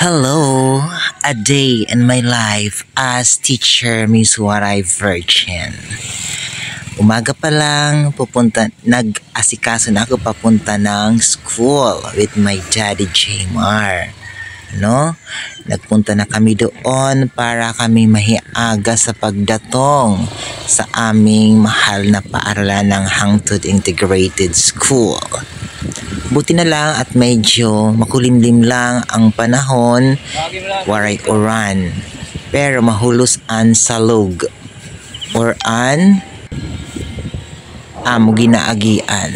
Hello, a day in my life as teacher Miss Waray Virgin. Umaga pa lang, nag-asikaso na ako papunta ng school with my daddy Jmar. Nagpunta na kami doon para kami mahiaga sa pagdatong sa aming mahal na paaralan ng Hangtod Integrated School. Buti na lang at medyo makulimlim lang ang panahon, waray oran. Pero mahulos an salog or an amo ginaagian.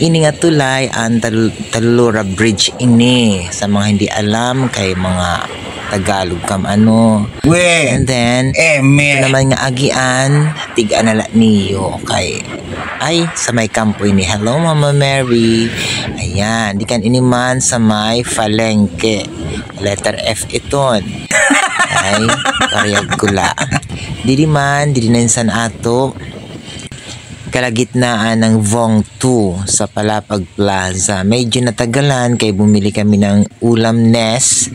Ini nga tulay ang Talura Bridge ini. Sa mga hindi alam kay mga Tagalog kam ano. And then, ito naman nga agian, tig-anala niyo kay ay sa may kampo ini. Hello Mama Mary. Ayan, di kan ini man sa may Falengke. Letter F iton. Ay, karyag gula. Didi na insan ato kalagitnaan ng Vong 2 sa Palapag Plaza. Medyo natagalan kay bumili kami ng ulam Ness.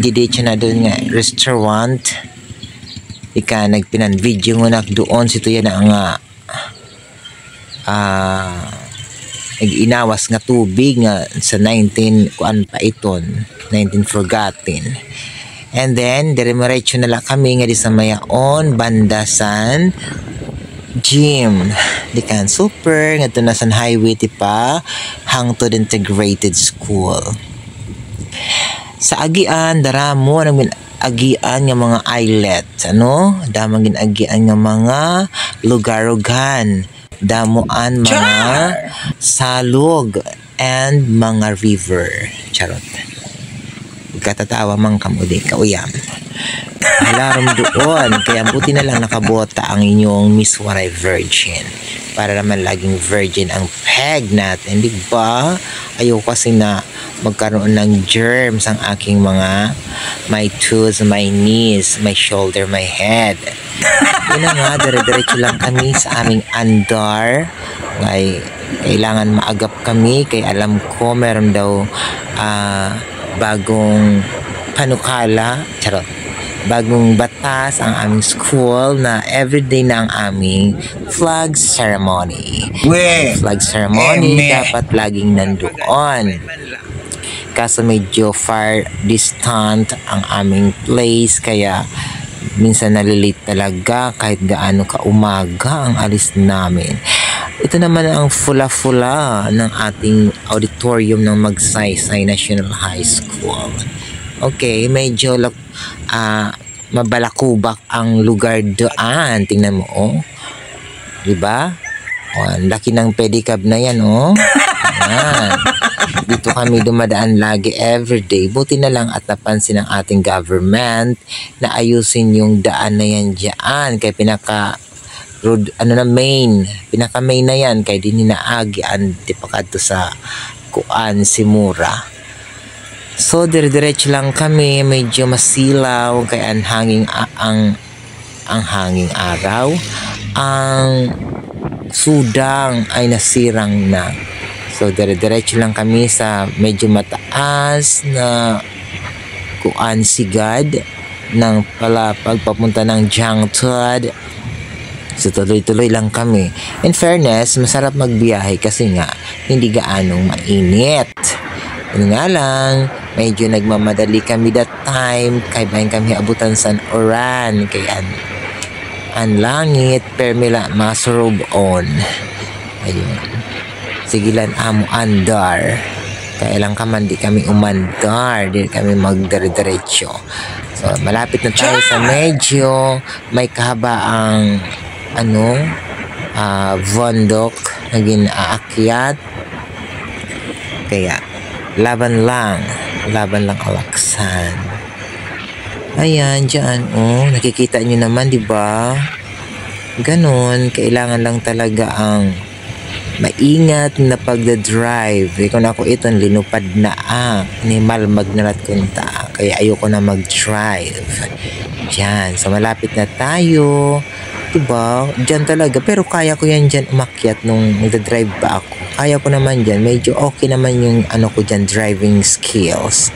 Didiretso na doon nga restaurant. Ika nagpinan video ngunak doon sito yan ang nag-inawas nga tubig nga sa 19 kuan pa iton 19 forgotten. And then diretso na lang kami nga di sa mayaon bandasan gym. Di kan super nga to na sa highway ti pa Hangtod Integrated School. Sa agian daramo nang agian nga mga islet, damang ginagian nga mga lugarugan, damuan mga salog and mga river. Charot. Katatawa mang kamuli kauyam. Halarom doon, kaya buti na lang nakabota ang inyong Miss Waray Virgin para naman laging virgin ang peg natin, di ba? Ayaw kasi na magkaroon ng germs ang aking mga my toes, my knees, my shoulder, my head. Yun na nga, dire-diretso lang kami sa aming andar. Kailangan maagap kami kay alam ko meron daw bagong panukala, bagong batas ang aming school na everyday na ang aming flag ceremony. Flag ceremony dapat laging nandoon. Kaso medyo far distant ang aming place kaya minsan nalilate talaga kahit gaano ka umaga ang alis namin. Ito naman ang fula-fula ng ating auditorium ng Magsaysay National High School. Okay, medyo mabalakubak ang lugar doon. Tingnan mo, diba? Ang laki ng pedicab na yan, Ayan. Dito kami dumadaan lagi everyday. Buti na lang at napansin ng ating government na ayusin yung daan na yan dyan. Kaya pinaka main na yan. Kaya din hinaagian, di pa kadto sa Kuan Simura. So, diretso lang kami, medyo masilaw, kaya ang hanging araw, ang sudang ay nasirang na. So, diretso lang kami sa medyo mataas na Kuan Sigad ng Palapag papunta ng Hangtod. So, tuloy-tuloy lang kami. In fairness, masarap magbiyahe kasi nga, hindi gaanong mainit. Yun nga lang, medyo nagmamadali kami that time, kaya bahin kami abutan sa oran, kaya ang langit, permila masurob on. Ayun. Sigilan amo andar. Kaya lang kaman di kami umandar, di kami magdire-diretso. So, malapit na tayo sa medyo may kahabaang bundok na ginaakyat. Kaya laban lang alaksan. Ayan, dyan, nakikita nyo naman, di ba? Ganon, kailangan lang talaga ang maingat na pagdadrive. Kung ako iton, linupad na ni malmag nalat kunta. Kaya ayoko na mag-drive. Dyan, so malapit na tayo. Diba? Diyan talaga. Pero kaya ko yan dyan umakyat nung nagda-drive pa ako. Kaya ko naman dyan. Medyo okay naman yung ano ko dyan, driving skills.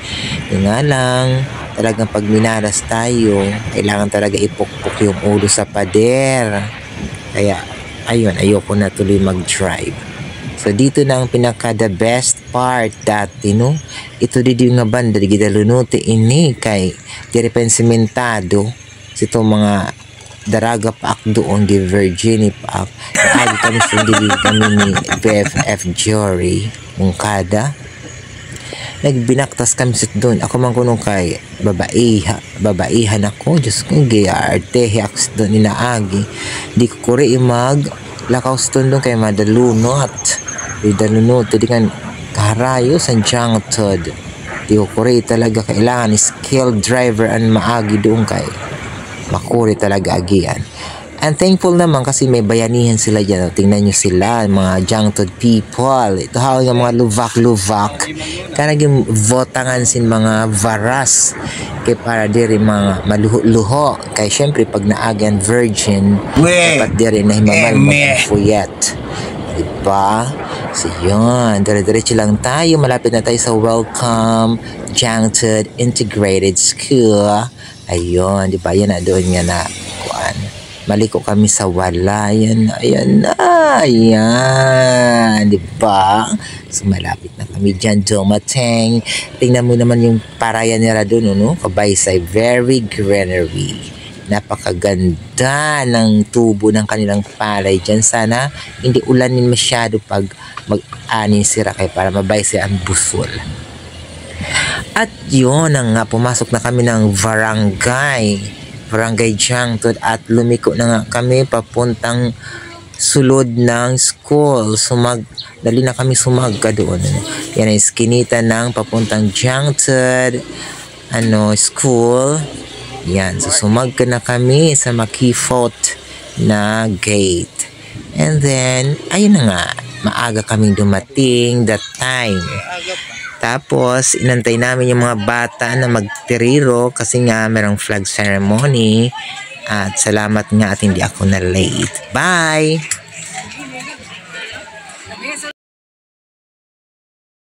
Yung nga lang, talagang pag minalas tayo, kailangan talaga ipukpok yung ulo sa pader. Kaya, ayun, ayoko na tuloy mag-drive. So, dito na ang pinaka the best part dati, no? Ito din yung nga banda, gidalunuti ini kay direpensimentado. Ito mga daraga pa ak doon di Virginia pa ak. Naagi kami sa dili kami ni BFF Jory Mungkada. Nagbinaktas kami sa doon. Ako man kunong kay babaihan ako. Diyos ko, giarte hiyaks doon inaagi. Di ko kuri imag lakaw sa doon kay madalunot. Di dalunot. Di kan kaharayo sa jangtod. Di ko kuri talaga kailangan skilled driver ang maagi doon kay makuri talaga agian. And thankful naman kasi may bayanihan sila dyan. Tingnan nyo sila, mga jangtod people. Ito hawag ng mga luvak-luvak. Kanag yung votangan sin mga varas. Kaya para diri mga maluho-luho. Kaya syempre pag naagan virgin, dapat diri na himamal mag-fuyet. Diba? So yun, dire-diretso lang tayo. Malapit na tayo sa Welcome Jangtod Integrated School. Ayun, di ba? Yan na doon nga na kuan. Maliko kami sa wala. Ayan na. Ayan. Di ba? So, malapit na kami dyan. Dumating. Tingnan mo naman yung parayan nila doon, no? Kabaysay. Very greenery. Napakaganda ng tubo ng kanilang palay dyan. Sana hindi ulanin masyado pag mag-anin sila kay para mabaysay ang busol. At yun nga, pumasok na kami ng Barangay Jangtod at lumiko na nga kami papuntang sulod ng school. Dali na kami sumagka doon. Yan ang iskinita ng papuntang Jangtod school. Yan, so sumagka na kami sa Makifot na gate. And then, ayun na nga, maaga kaming dumating that time. Tapos, inantay namin yung mga bata na magtiriro kasi nga merong flag ceremony. At salamat nga at hindi ako na late. Bye!